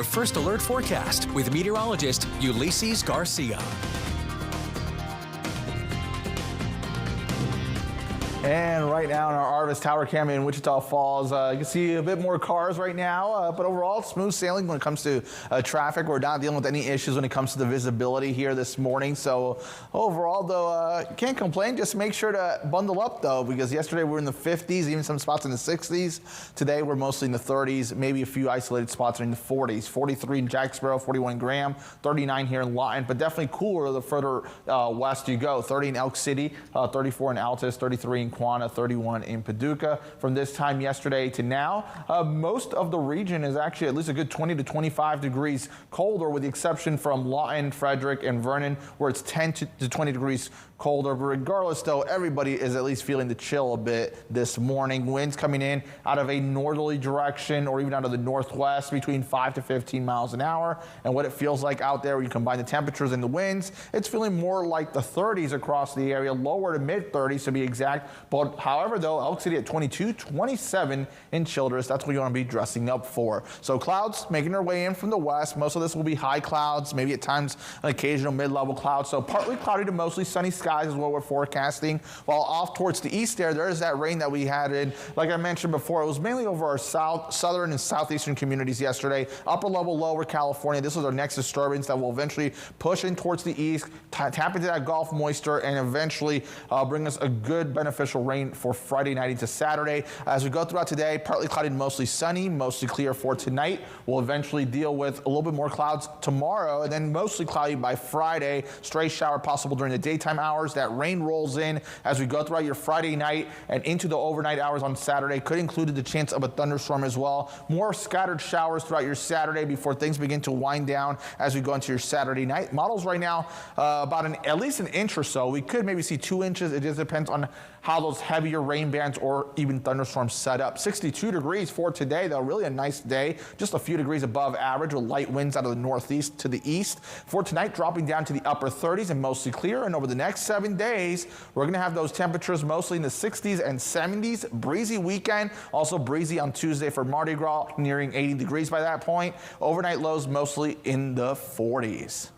your first alert forecast with meteorologist Ulysses Garcia. And right now in our Arvis Tower cam in Wichita Falls, you can see a bit more cars right now, but overall smooth sailing when it comes to traffic. We're not dealing with any issues when it comes to the visibility here this morning. So overall, though, you can't complain. Just make sure to bundle up, though, because yesterday we were in the 50s, even some spots in the 60s. Today we're mostly in the 30s, maybe a few isolated spots are in the 40s. 43 in Jacksboro, 41 in Graham, 39 here in Lawton, but definitely cooler the further west you go. 30 in Elk City, 34 in Altus, 33 in Quanah, 31 in Paducah. From this time yesterday to now, most of the region is actually at least a good 20 to 25 degrees colder, with the exception from Lawton, Frederick, and Vernon, where it's 10 to 20 degrees colder. But regardless, though, everybody is at least feeling the chill a bit this morning. Winds coming in out of a northerly direction or even out of the northwest between 5 to 15 miles an hour. And what it feels like out there when you combine the temperatures and the winds, it's feeling more like the 30s across the area, lower to mid 30s to be exact. But however, though, Elk City at 22, 27 in Childress. That's what you want to be dressing up for. So clouds making their way in from the west. Most of this will be high clouds, maybe at times an occasional mid-level cloud. So partly cloudy to mostly sunny skies is what we're forecasting. While off towards the east there is that rain that we had in, like I mentioned before, it was mainly over our southern and southeastern communities yesterday. Upper level, lower California. This is our next disturbance that will eventually push in towards the east, tap into that Gulf moisture, and eventually bring us a good beneficial rain for Friday night into Saturday. As we go throughout today, partly cloudy to mostly sunny, mostly clear for tonight. We'll eventually deal with a little bit more clouds tomorrow, and then mostly cloudy by Friday. Stray shower possible during the daytime hours. That rain rolls in as we go throughout your Friday night and into the overnight hours on Saturday. Could include the chance of a thunderstorm as well. More scattered showers throughout your Saturday before things begin to wind down as we go into your Saturday night. Models right now about at least an inch or so. We could maybe see 2 inches. It just depends on how those heavier rain bands or even thunderstorms set up. 62 degrees for today, though. Really a nice day. Just a few degrees above average with light winds out of the northeast to the east. For tonight, dropping down to the upper 30s and mostly clear. And over the next 7 days, we're going to have those temperatures mostly in the 60s and 70s. Breezy weekend. Also breezy on Tuesday for Mardi Gras, nearing 80 degrees by that point. Overnight lows mostly in the 40s.